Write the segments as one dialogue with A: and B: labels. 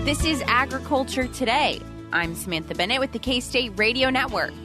A: This is Agriculture Today. I'm Samantha Bennett with the K-State Radio Network.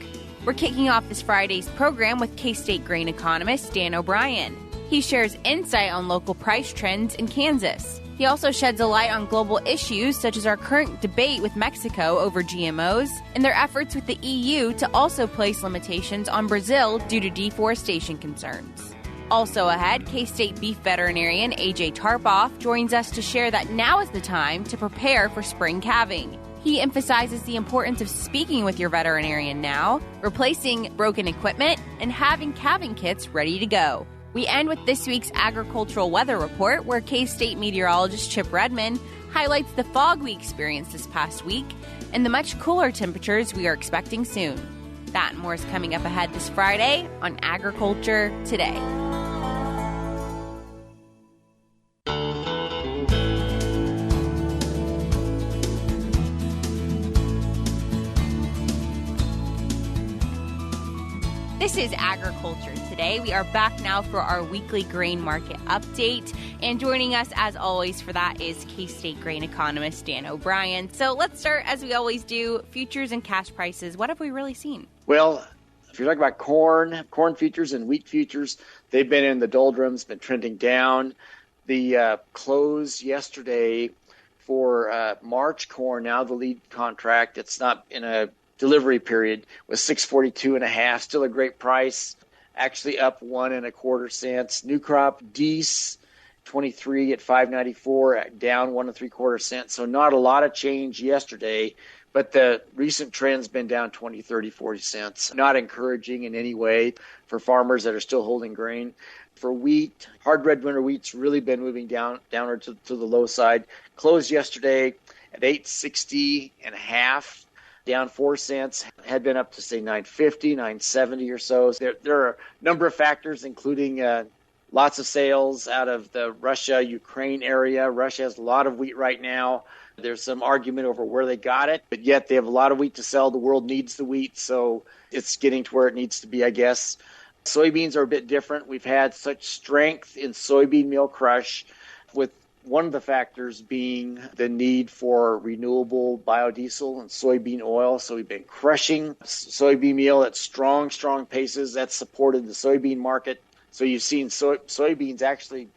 A: We're kicking off this Friday's program with K-State grain economist Dan O'Brien. He shares insight on local price trends in Kansas. He also sheds a light on global issues such as our current debate with Mexico over GMOs and their efforts with the EU to also place limitations on Brazil due to deforestation concerns. Also ahead, K-State beef veterinarian AJ Tarpoff joins us to share that now is the time to prepare for spring calving. He emphasizes the importance of speaking with your veterinarian now, replacing broken equipment, and having calving kits ready to go. We end with this week's agricultural weather report, where K-State meteorologist Chip Redmond highlights the fog we experienced this past week and the much cooler temperatures we are expecting soon. That and more is coming up ahead this Friday on Agriculture Today. This is Agriculture Today. We are back now for our weekly grain market update. And joining us, as always, for that is K-State grain economist Dan O'Brien. So let's start, as we always do, futures and cash prices. What have we really seen?
B: Well, if you're talking about corn futures and wheat futures, they've been in the doldrums, been trending down. The close yesterday for March corn, now the lead contract, it's not in a delivery period, was $6.42.5, still a great price, actually up 1.25 cents. New crop Dees 23 at $5.94, down 1.75 cents. So not a lot of change yesterday, but the recent trend's been down 20, 30, 40 cents. Not encouraging in any way for farmers that are still holding grain. For wheat, hard red winter wheat's really been moving downward to the low side. Closed yesterday at $8.60.5. Down 4 cents, had been up to, say, $9.50, $9.70 or so. There are a number of factors, including lots of sales out of the Russia-Ukraine area. Russia has a lot of wheat right now. There's some argument over where they got it, but yet they have a lot of wheat to sell. The world needs the wheat, so it's getting to where it needs to be, I guess. Soybeans are a bit different. We've had such strength in soybean meal crush, with one of the factors being the need for renewable biodiesel and soybean oil. So we've been crushing soybean meal at strong paces. That's supported the soybean market. So you've seen soybeans actually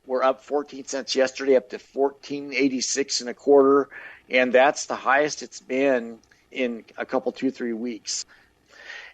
B: were up 14 cents yesterday, up to $14.8625. And that's the highest it's been in a couple, 2-3 weeks.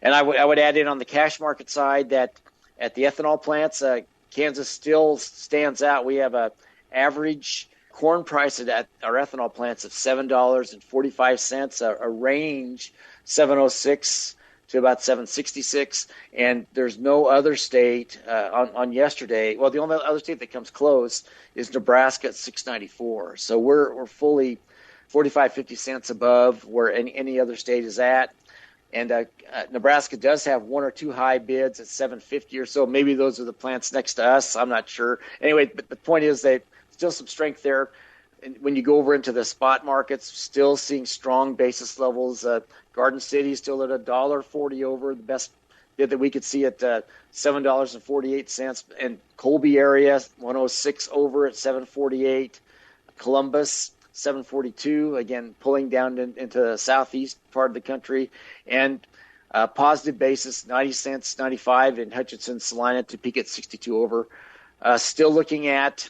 B: And I would add in on the cash market side that at the ethanol plants, Kansas still stands out. We have a average corn price at our ethanol plants of $7.45, a range $7.06 to about $7.66, and there's no other state on yesterday. Well, the only other state that comes close is Nebraska at $6.94. So we're fully 45-50 cents above where any other state is at. And Nebraska does have one or two high bids at $7.50 or so. Maybe those are the plants next to us. I'm not sure. Anyway, but the point is that still some strength there. And when you go over into the spot markets, still seeing strong basis levels. Garden City is still at $1.40 over. The best bid that we could see at $7.48. And Colby area, 106 over at $7.48. Columbus, $7.42. Again, pulling down into the southeast part of the country. And positive basis, 90 cents, 95 in Hutchinson, Salina to peak at 62 over. Still looking at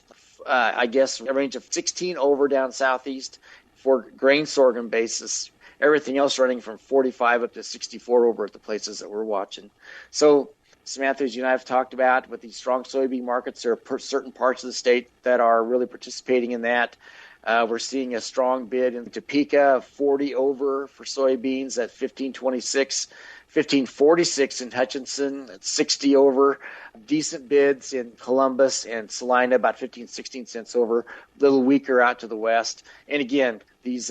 B: I guess a range of 16 over down southeast for grain sorghum basis. Everything else running from 45 up to 64 over at the places that we're watching. So, Samantha, as you and I have talked about, with these strong soybean markets, there are certain parts of the state that are really participating in that. We're seeing a strong bid in Topeka, 40 over for soybeans at 15.26. 15.46 in Hutchinson at 60 over. Decent bids in Columbus and Salina, about 15-16 cents over. A little weaker out to the west. And again, these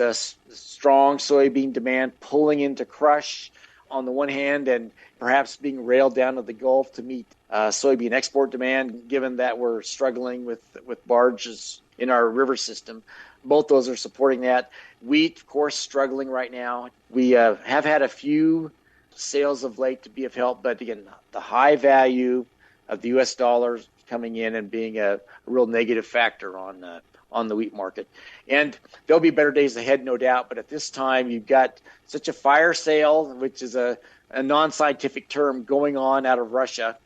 B: strong soybean demand pulling into crush on the one hand, and perhaps being railed down to the Gulf to meet soybean export demand, given that we're struggling with barges in our river system. Both those are supporting that. Wheat, of course, struggling right now. We have had a few sales of late to be of help, but again, the high value of the U.S. dollar coming in and being a real negative factor on the wheat market. And there'll be better days ahead, no doubt. But at this time, you've got such a fire sale, which is a non-scientific term, going on out of Russia.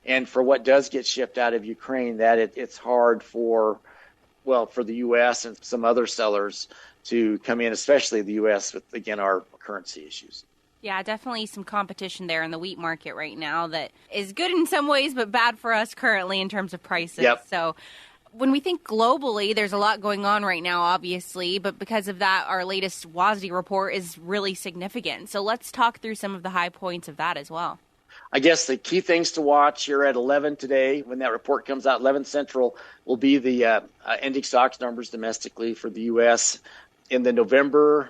B: And for what does get shipped out of Ukraine, that it's hard for the U.S. and some other sellers to come in, especially the U.S. with, again, our currency issues.
A: Yeah, definitely some competition there in the wheat market right now that is good in some ways, but bad for us currently in terms of prices.
B: Yep.
A: So when we think globally, there's a lot going on right now, obviously, but because of that, our latest WASDE report is really significant. So let's talk through some of the high points of that as well.
B: I guess the key things to watch here at 11 today, when that report comes out, 11 Central, will be the ending stocks numbers domestically for the U.S. In the November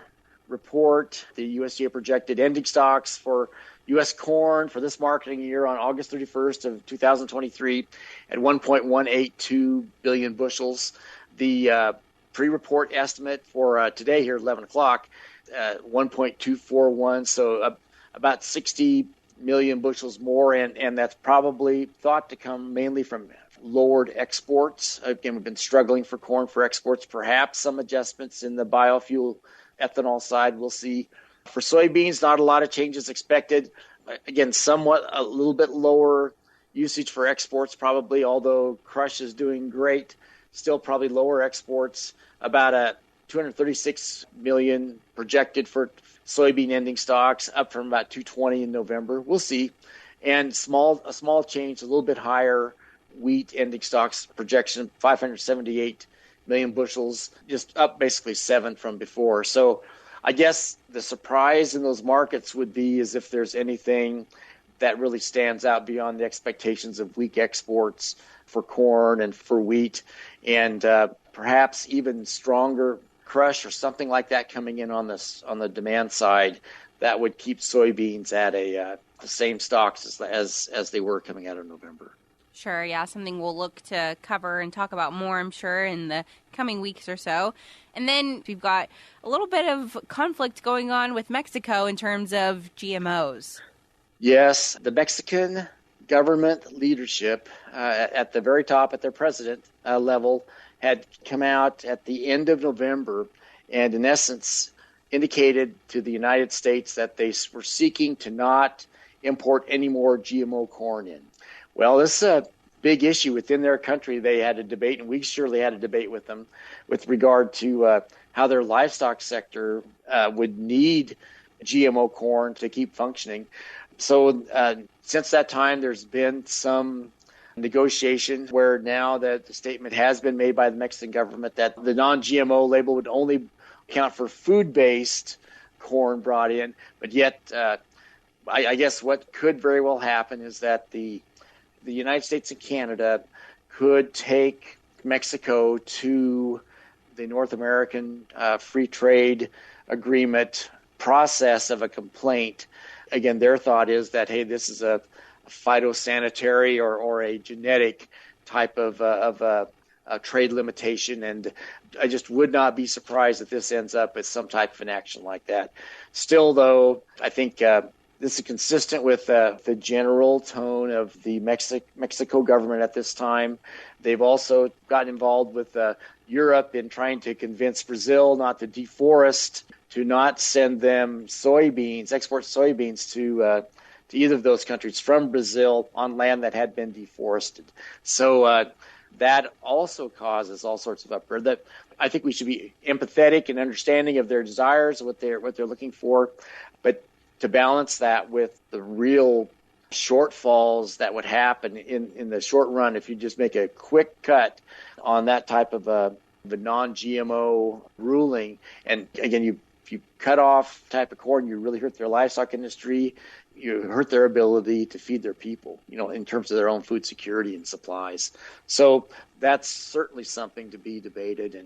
B: report, the USDA projected ending stocks for U.S. corn for this marketing year on August 31st of 2023 at 1.182 billion bushels. The pre-report estimate for today here at 11 o'clock, 1.241, so about 60 million bushels more, and that's probably thought to come mainly from lowered exports. Again, we've been struggling for corn for exports, perhaps some adjustments in the biofuel ethanol side we'll see. For soybeans, not a lot of changes expected. Again, somewhat a little bit lower usage for exports probably, although crush is doing great. Still probably lower exports, about a 236 million projected for soybean ending stocks, up from about 220 in November. We'll see. And a small change, a little bit higher wheat ending stocks projection, 578 million bushels, just up basically 7 from before. So I guess the surprise in those markets would be is if there's anything that really stands out beyond the expectations of weak exports for corn and for wheat, and perhaps even stronger crush or something like that coming in on the demand side that would keep soybeans at the same stocks as they were coming out of November.
A: Sure, yeah, something we'll look to cover and talk about more, I'm sure, in the coming weeks or so. And then we've got a little bit of conflict going on with Mexico in terms of GMOs.
B: Yes, the Mexican government leadership at the very top, at their president level, had come out at the end of November and, in essence, indicated to the United States that they were seeking to not import any more GMO corn in. Well, this is a big issue within their country. They had a debate, and we surely had a debate with them with regard to how their livestock sector would need GMO corn to keep functioning. So since that time, there's been some negotiation where now that the statement has been made by the Mexican government that the non-GMO label would only count for food-based corn brought in. But yet, I guess what could very well happen is that the United States and Canada could take Mexico to the North American Free Trade Agreement process of a complaint. Again, their thought is that, hey, this is a phytosanitary or a genetic type of a trade limitation, and I just would not be surprised if this ends up as some type of an action like that. Still, though, I think this is consistent with the general tone of the Mexico government at this time. They've also gotten involved with Europe in trying to convince Brazil not to deforest, to not send them export soybeans to either of those countries from Brazil on land that had been deforested. So that also causes all sorts of uproar. That I think we should be empathetic and understanding of their desires, what they're looking for, but to balance that with the real shortfalls that would happen in the short run if you just make a quick cut on that type of the non-GMO ruling. And again, if you cut off type of corn, you really hurt their livestock industry. You hurt their ability to feed their people, in terms of their own food security and supplies. So that's certainly something to be debated,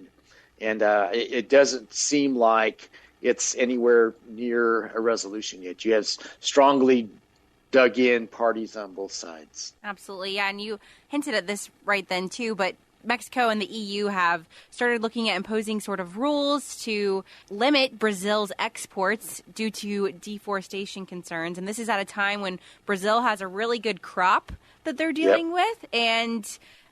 B: and it doesn't seem like it's anywhere near a resolution yet. You have strongly dug in parties on both sides.
A: Absolutely, yeah, and you hinted at this right then too, but Mexico and the EU have started looking at imposing sort of rules to limit Brazil's exports due to deforestation concerns. And this is at a time when Brazil has a really good crop that they're dealing with. And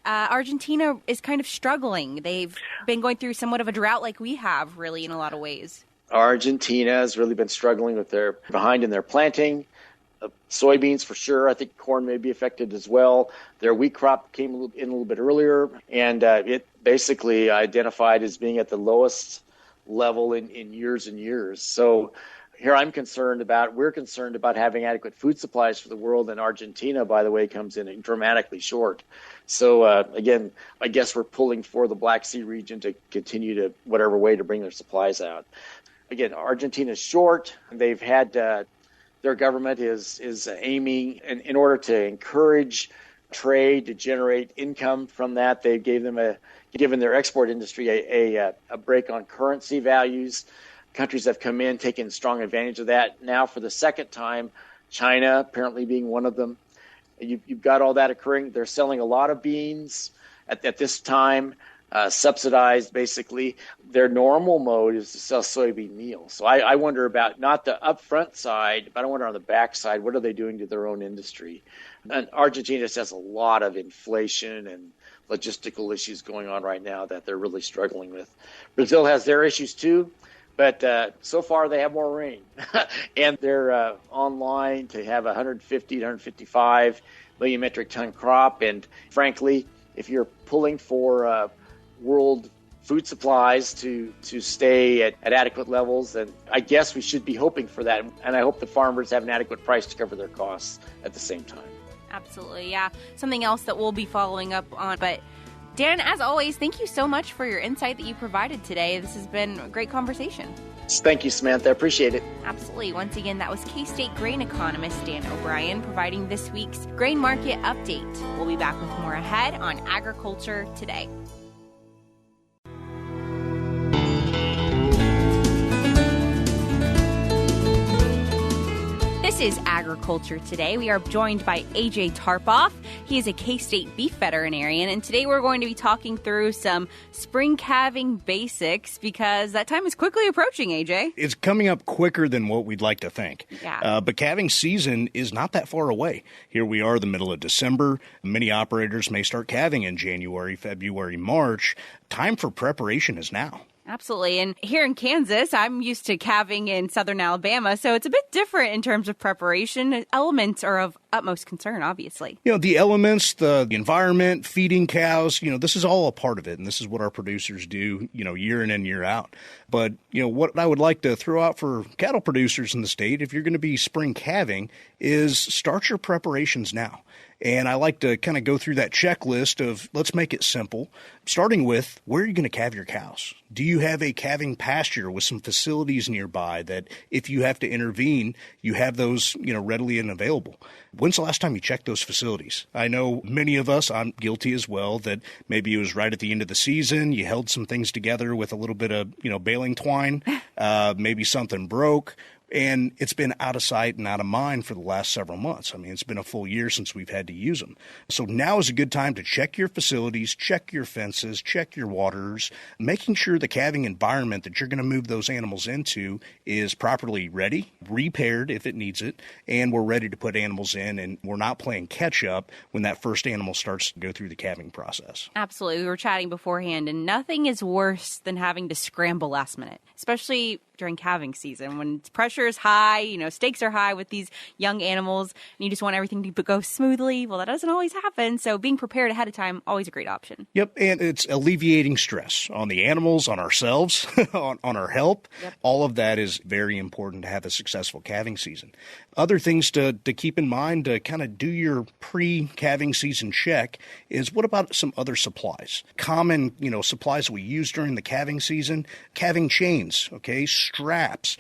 A: Argentina is kind of struggling. They've been going through somewhat of a drought like we have, really, in a lot of ways.
B: Argentina has really been struggling with their behind in their planting. Soybeans for sure. I think corn may be affected as well. Their wheat crop came in a little bit earlier, and it basically identified as being at the lowest level in years and years. So here we're concerned about having adequate food supplies for the world, and Argentina, by the way, comes in dramatically short. So again, I guess we're pulling for the Black Sea region to continue to whatever way to bring their supplies out. Again, Argentina's short. They've had their government is aiming in order to encourage trade, to generate income from that. They've given their export industry a break on currency values. Countries have come in, taken strong advantage of that. Now, for the second time, China apparently being one of them. You've got all that occurring. They're selling a lot of beans at this time, subsidized basically. Their normal mode is to sell soybean meal. So I wonder about not the upfront side, but I wonder on the back side, what are they doing to their own industry? And Argentina just has a lot of inflation and logistical issues going on right now that they're really struggling with. Brazil has their issues too. But so far they have more rain, and they're online to have 150 to 155 million metric ton crop. And frankly, if you're pulling for world food supplies to stay at adequate levels, then I guess we should be hoping for that. And I hope the farmers have an adequate price to cover their costs at the same time.
A: Absolutely, yeah. Something else that we'll be following up on, but Dan, as always, thank you so much for your insight that you provided today. This has been a great conversation.
B: Thank you, Samantha. I appreciate it.
A: Absolutely. Once again, that was K-State grain economist Dan O'Brien providing this week's grain market update. We'll be back with more ahead on Agriculture Today. This is Agriculture Today. We are joined by AJ Tarpoff. He is a K-State beef veterinarian, and today we're going to be talking through some spring calving basics because that time is quickly approaching, AJ.
C: It's coming up quicker than what we'd like to think.
A: Yeah.
C: But calving season is not that far away. Here we are, the middle of December. Many operators may start calving in January, February, March. Time for preparation is now.
A: Absolutely. And here in Kansas, I'm used to calving in southern Alabama, so it's a bit different in terms of preparation. Elements are of utmost concern, obviously.
C: The elements, the environment, feeding cows, this is all a part of it. And this is what our producers do, year in and year out. But, what I would like to throw out for cattle producers in the state, if you're going to be spring calving, is start your preparations now. And I like to kind of go through that checklist of let's make it simple, starting with where are you going to calve your cows? Do you have a calving pasture with some facilities nearby that if you have to intervene, you have those, readily and available? When's the last time you checked those facilities? I know many of us, I'm guilty as well, that maybe it was right at the end of the season. You held some things together with a little bit of, baling twine. Maybe something broke. And it's been out of sight and out of mind for the last several months. I mean, it's been a full year since we've had to use them. So now is a good time to check your facilities, check your fences, check your waters, making sure the calving environment that you're going to move those animals into is properly ready, repaired if it needs it, and we're ready to put animals in, and we're not playing catch up when that first animal starts to go through the calving process.
A: Absolutely. We were chatting beforehand, and nothing is worse than having to scramble last minute, especially during calving season when pressure is high, stakes are high with these young animals, and you just want everything to go smoothly. Well, that doesn't always happen. So being prepared ahead of time, always a great option.
C: Yep. And it's alleviating stress on the animals, on ourselves, on our health.
A: Yep.
C: All of that is very important to have a successful calving season. Other things to keep in mind to kind of do your pre-calving season check is what about some other supplies? Common, supplies we use during the calving season, calving chains, okay, straps,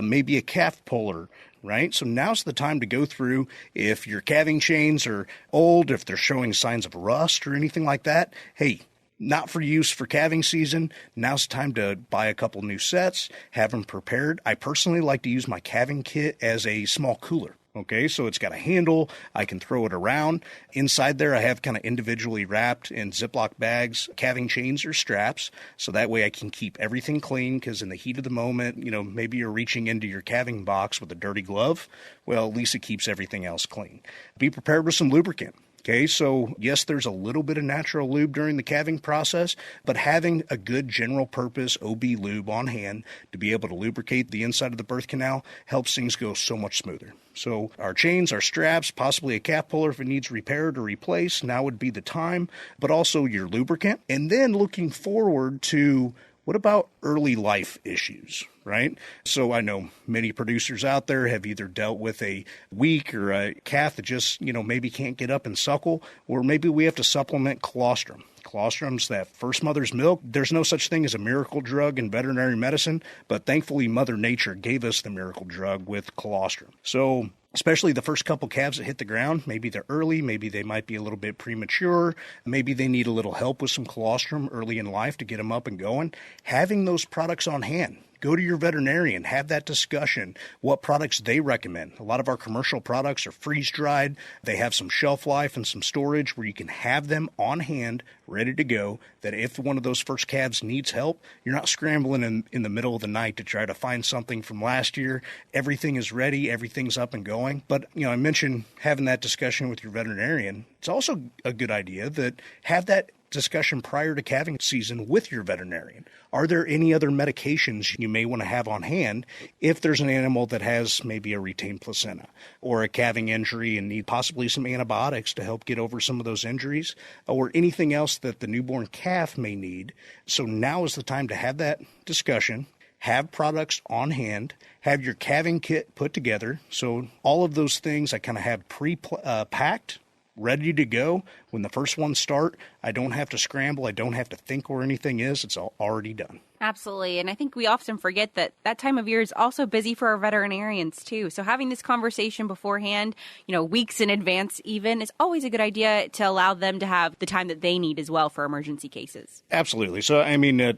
C: maybe a calf puller, right? So now's the time to go through if your calving chains are old, if they're showing signs of rust or anything like that. Hey, not for use for calving season. Now's the time to buy a couple new sets, have them prepared. I personally like to use my calving kit as a small cooler. Okay, so it's got a handle. I can throw it around. Inside there, I have kind of individually wrapped in Ziploc bags, calving chains or straps. So that way I can keep everything clean because in the heat of the moment, maybe you're reaching into your calving box with a dirty glove. Well, at least it keeps everything else clean. Be prepared with some lubricant. Okay, so yes, there's a little bit of natural lube during the calving process, but having a good general purpose OB lube on hand to be able to lubricate the inside of the birth canal helps things go so much smoother. So our chains, our straps, possibly a calf puller if it needs repaired or replaced, now would be the time, but also your lubricant. And then looking forward to what about early life issues, right? So I know many producers out there have either dealt with a weak or a calf that just, maybe can't get up and suckle, or maybe we have to supplement colostrum. Colostrum's that first mother's milk. There's no such thing as a miracle drug in veterinary medicine, but thankfully Mother Nature gave us the miracle drug with colostrum. So especially the first couple calves that hit the ground, maybe they're early, maybe they might be a little bit premature, maybe they need a little help with some colostrum early in life to get them up and going. Having those products on hand. Go to your veterinarian, have that discussion, what products they recommend. A lot of our commercial products are freeze-dried. They have some shelf life and some storage where you can have them on hand, ready to go, that if one of those first calves needs help, you're not scrambling in the middle of the night to try to find something from last year. Everything is ready. Everything's up and going. But, I mentioned having that discussion with your veterinarian. It's also a good idea that have that discussion prior to calving season with your veterinarian. Are there any other medications you may want to have on hand if there's an animal that has maybe a retained placenta or a calving injury and need possibly some antibiotics to help get over some of those injuries, or anything else that the newborn calf may need? So now is the time to have that discussion. Have products on hand, have your calving kit put together. So all of those things I kind of have pre-packed, ready to go. When the first ones start, I don't have to scramble. I don't have to think where anything is. It's all already done.
A: Absolutely. And I think we often forget that time of year is also busy for our veterinarians too. So having this conversation beforehand, weeks in advance even, is always a good idea to allow them to have the time that they need as well for emergency cases.
C: Absolutely. So,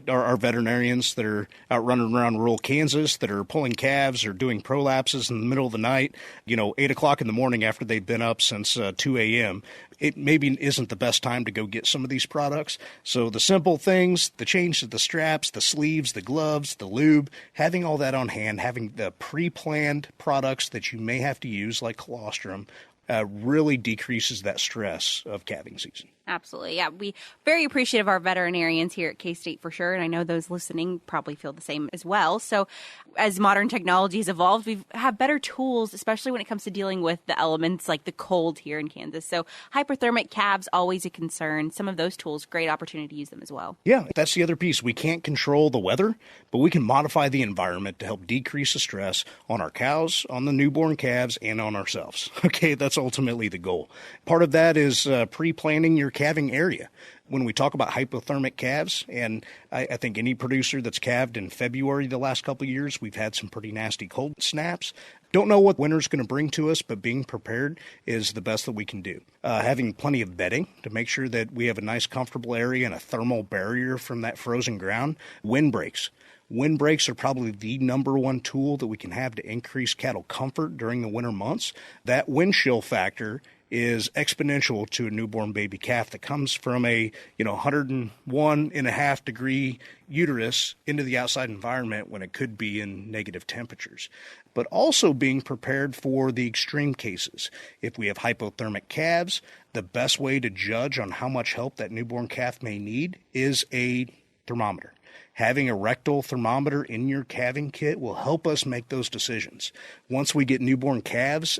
C: our veterinarians that are out running around rural Kansas that are pulling calves or doing prolapses in the middle of the night, 8 o'clock in the morning after they've been up since 2 a.m., it maybe isn't the best time to go get some of these products. So the simple things, the change to the straps, the sleeves, the gloves, the lube, having all that on hand, having the pre-planned products that you may have to use like colostrum, really decreases that stress of calving season.
A: Absolutely. Yeah, we very appreciative of our veterinarians here at K-State for sure. And I know those listening probably feel the same as well. So as modern technology has evolved, we have better tools, especially when it comes to dealing with the elements like the cold here in Kansas. So hyperthermic calves, always a concern. Some of those tools, great opportunity to use them as well.
C: Yeah, that's the other piece. We can't control the weather, but we can modify the environment to help decrease the stress on our cows, on the newborn calves, and on ourselves. Okay, that's ultimately the goal. Part of that is pre-planning your calving area. When we talk about hypothermic calves, and I think any producer that's calved in February the last couple of years, we've had some pretty nasty cold snaps. Don't know what winter's going to bring to us, but being prepared is the best that we can do. Having plenty of bedding to make sure that we have a nice comfortable area and a thermal barrier from that frozen ground. Windbreaks. Windbreaks are probably the number one tool that we can have to increase cattle comfort during the winter months. That wind chill factor is exponential to a newborn baby calf that comes from a 101.5 degree uterus into the outside environment when it could be in negative temperatures. But also being prepared for the extreme cases. If we have hypothermic calves, the best way to judge on how much help that newborn calf may need is a thermometer. Having a rectal thermometer in your calving kit will help us make those decisions. Once we get newborn calves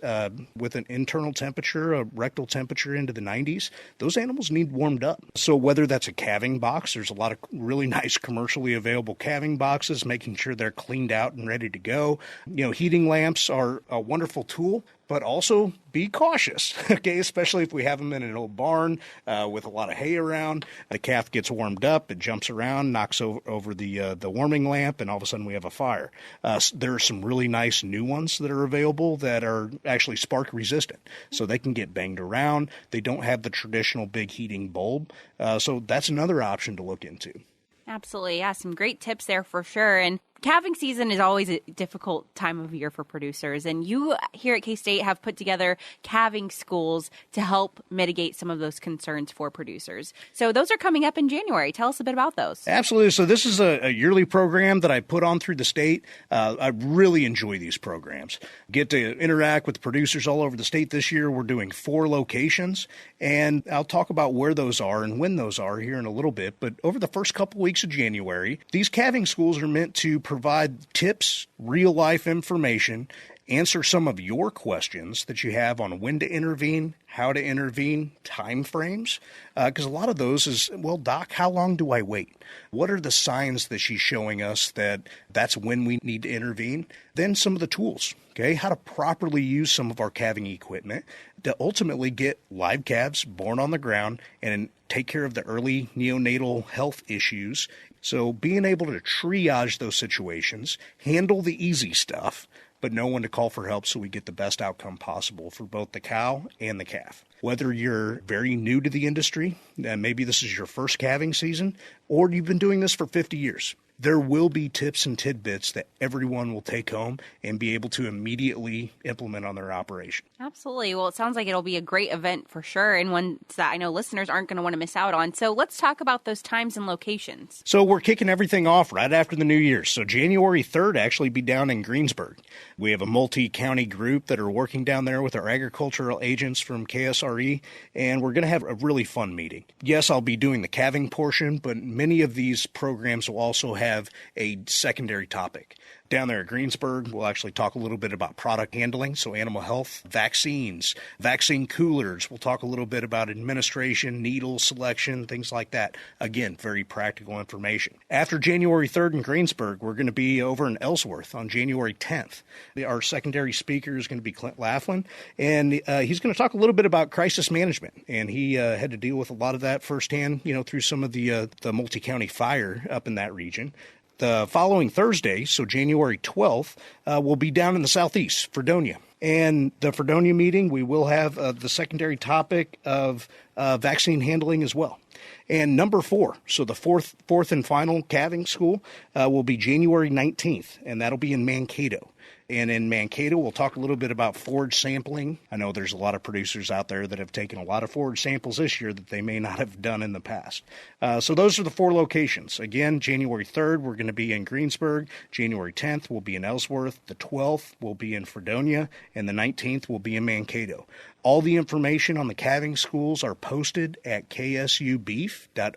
C: with an internal temperature, a rectal temperature into the 90s, those animals need warmed up. So whether that's a calving box, there's a lot of really nice commercially available calving boxes, making sure they're cleaned out and ready to go. Heating lamps are a wonderful tool, but also be cautious, okay, especially if we have them in an old barn with a lot of hay around. The calf gets warmed up, it jumps around, knocks over the warming lamp, and all of a sudden we have a fire. There are some really nice new ones that are available that are actually spark resistant, so they can get banged around. They don't have the traditional big heating bulb, so that's another option to look into.
A: Absolutely. Yeah, some great tips there for sure. And Calving season is always a difficult time of year for producers, and you here at K-State have put together calving schools to help mitigate some of those concerns for producers. So those are coming up in January. Tell us a bit about those.
C: Absolutely. So this is a yearly program that I put on through the state. I really enjoy these programs. Get to interact with producers all over the state this year. We're doing 4 locations, and I'll talk about where those are and when those are here in a little bit. But over the first couple weeks of January, these calving schools are meant to provide tips, real-life information, answer some of your questions that you have on when to intervene, how to intervene, time frames, because a lot of those is, well, Doc, how long do I wait? What are the signs that she's showing us that that's when we need to intervene? Then some of the tools, okay, how to properly use some of our calving equipment to ultimately get live calves born on the ground and take care of the early neonatal health issues. So being able to triage those situations, handle the easy stuff, but know when to call for help so we get the best outcome possible for both the cow and the calf. Whether you're very new to the industry, and maybe this is your first calving season, or you've been doing this for 50 years, there will be tips and tidbits that everyone will take home and be able to immediately implement on their operation.
A: Absolutely. Well, it sounds like it'll be a great event for sure, and one that I know listeners aren't going to want to miss out on. So let's talk about those times and locations.
C: So we're kicking everything off right after the New Year. So January 3rd actually be down in Greensburg. We have a multi-county group that are working down there with our agricultural agents from KSRE, and we're going to have a really fun meeting. Yes, I'll be doing the calving portion, but many of these programs will also have a secondary topic. Down there at Greensburg, we'll actually talk a little bit about product handling, so animal health, vaccines, vaccine coolers. We'll talk a little bit about administration, needle selection, things like that. Again, very practical information. After January 3rd in Greensburg, we're going to be over in Ellsworth on January 10th. Our secondary speaker is going to be Clint Laughlin, and he's going to talk a little bit about crisis management. And he had to deal with a lot of that firsthand, through some of the multi-county fire up in that region. The following Thursday, so January 12th, we'll be down in the southeast, Fredonia. And the Fredonia meeting, we will have the secondary topic of vaccine handling as well. And number 4, so the fourth and final calving school will be January 19th, and that'll be in Mankato. And in Mankato, we'll talk a little bit about forage sampling. I know there's a lot of producers out there that have taken a lot of forage samples this year that they may not have done in the past. So those are the 4 locations. Again, January 3rd, we're going to be in Greensburg. January 10th, we'll be in Ellsworth. The 12th, we'll be in Fredonia. And the 19th, we'll be in Mankato. All the information on the calving schools are posted at ksubeef.org.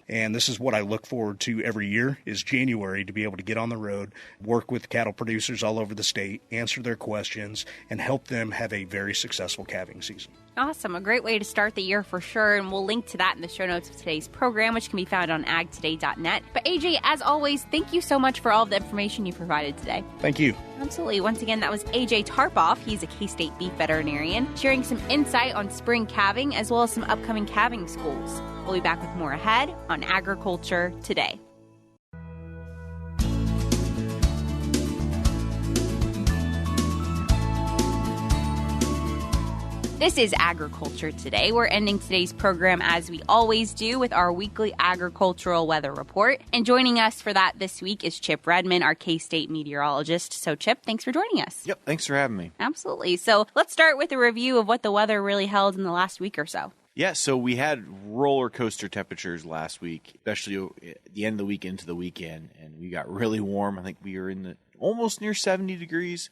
C: And this is what I look forward to every year, is January, to be able to get on the road, work with cattle producers all over the state, answer their questions, and help them have a very successful calving season.
A: Awesome. A great way to start the year for sure. And we'll link to that in the show notes of today's program, which can be found on agtoday.net. But AJ, as always, thank you so much for all of the information you provided today.
C: Thank you.
A: Absolutely. Once again, that was AJ Tarpoff. He's a K-State beef veterinarian, sharing some insight on spring calving as well as some upcoming calving schools. We'll be back with more ahead on Agriculture Today. This is Agriculture Today. We're ending today's program as we always do with our weekly agricultural weather report. And joining us for that this week is Chip Redmond, our K-State meteorologist. So Chip, thanks for joining us.
D: Yep, thanks for having me.
A: Absolutely. So let's start with a review of what the weather really held in the last week or so.
D: Yeah, so we had roller coaster temperatures last week, especially at the end of the week into the weekend, and we got really warm. I think we were in the almost near 70 degrees,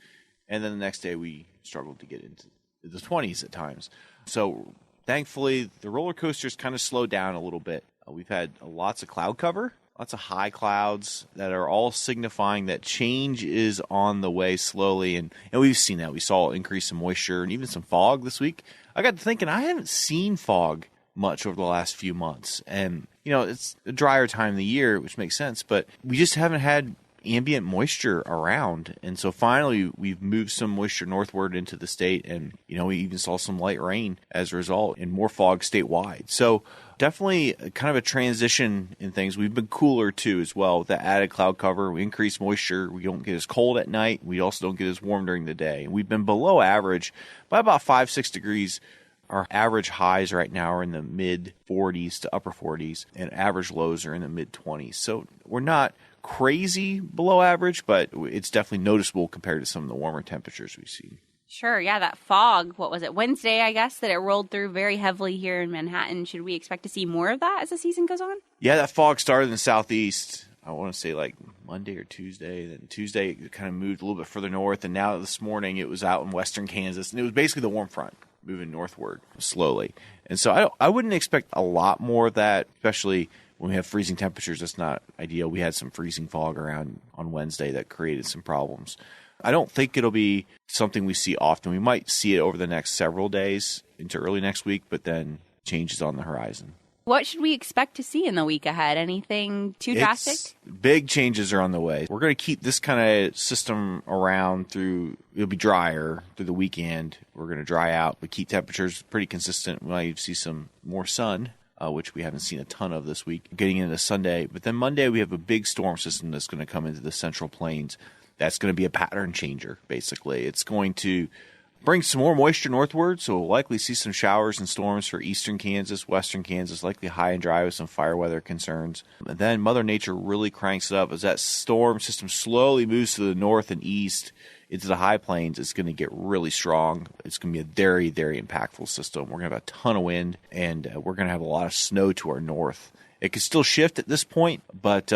D: and then the next day we struggled to get into the 20s at times. So thankfully, the roller coasters kind of slowed down a little bit. We've had lots of cloud cover, lots of high clouds that are all signifying that change is on the way slowly. And we've seen that. We saw an increase in moisture and even some fog this week. I got to thinking, I haven't seen fog much over the last few months. And, it's a drier time of the year, which makes sense. But we just haven't had ambient moisture around, and so finally we've moved some moisture northward into the state, and we even saw some light rain as a result and more fog statewide. So definitely kind of a transition in things. We've been cooler too as well with the added cloud cover. We increase moisture. We don't get as cold at night. We also don't get as warm during the day. We've been below average by about 5-6 degrees Our average highs right now are in the mid 40s to upper 40s, and average lows are in the mid 20s. So we're not crazy below average, but it's definitely noticeable compared to some of the warmer temperatures we've seen.
A: Sure, yeah, that fog, what was it, Wednesday, I guess, that it rolled through very heavily here in Manhattan. Should we expect to see more of that as the season goes on?
D: Yeah, that fog started in the southeast, I want to say like Monday or Tuesday. Then Tuesday it kind of moved a little bit further north, and now this morning it was out in western Kansas, and it was basically the warm front moving northward slowly. And so I wouldn't expect a lot more of that, especially when we have freezing temperatures. That's not ideal. We had some freezing fog around on Wednesday that created some problems. I don't think it'll be something we see often. We might see it over the next several days into early next week, but then changes on the horizon.
A: What should we expect to see in the week ahead? Anything too drastic?
D: Big changes are on the way. We're going to keep this kind of system around through, it'll be drier through the weekend. We're going to dry out, but keep temperatures pretty consistent. We might see some more sun, which we haven't seen a ton of this week, getting into Sunday. But then Monday, we have a big storm system that's going to come into the Central Plains. That's going to be a pattern changer, basically. It's going to bring some more moisture northward, so we'll likely see some showers and storms for eastern Kansas, western Kansas, likely high and dry with some fire weather concerns. And then Mother Nature really cranks it up as that storm system slowly moves to the north and east into the high plains. It's going to get really strong. It's going to be a very, very impactful system. We're going to have a ton of wind, and we're going to have a lot of snow to our north. It could still shift at this point, but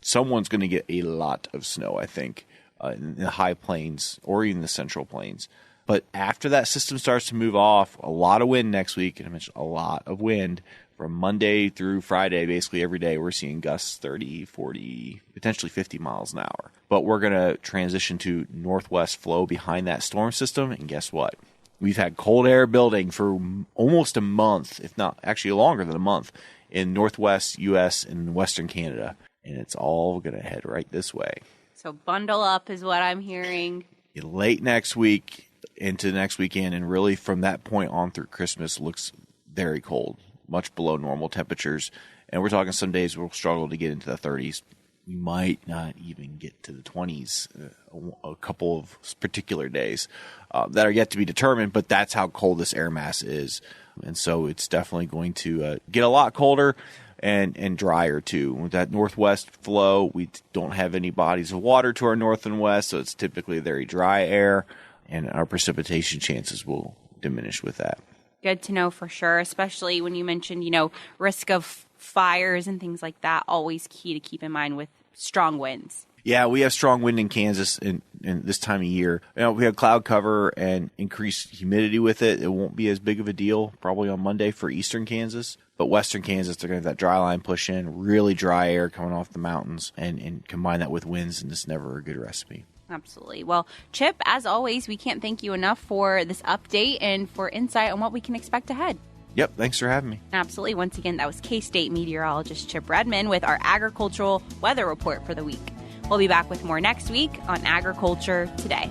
D: someone's going to get a lot of snow, I think, in the high plains or even the central plains. But after that system starts to move off, a lot of wind next week, and I mentioned a lot of wind from Monday through Friday. Basically every day we're seeing gusts 30, 40, potentially 50 miles an hour. But we're going to transition to northwest flow behind that storm system, and guess what? We've had cold air building for almost a month, if not actually longer than a month, in northwest U.S. and western Canada, and it's all going to head right this way.
A: So bundle up is what I'm hearing.
D: Late next week into next weekend, and really from that point on through Christmas, looks very cold, much below normal temperatures. And we're talking some days we'll struggle to get into the 30s. We might not even get to the 20s a couple of particular days that are yet to be determined, but that's how cold this air mass is. And so it's definitely going to get a lot colder and drier too. With that northwest flow, we don't have any bodies of water to our north and west, so it's typically very dry air, and our precipitation chances will diminish with that.
A: Good to know for sure, especially when you mentioned, risk of fires and things like that. Always key to keep in mind with strong winds.
D: Yeah, we have strong wind in Kansas in this time of year. We have cloud cover and increased humidity with it. It won't be as big of a deal probably on Monday for eastern Kansas. But western Kansas, they're going to have that dry line push in, really dry air coming off the mountains, and combine that with winds, and it's never a good recipe.
A: Absolutely. Well, Chip, as always, we can't thank you enough for this update and for insight on what we can expect ahead.
D: Yep, thanks for having me.
A: Absolutely. Once again, that was K-State meteorologist Chip Redmond with our agricultural weather report for the week. We'll be back with more next week on Agriculture Today.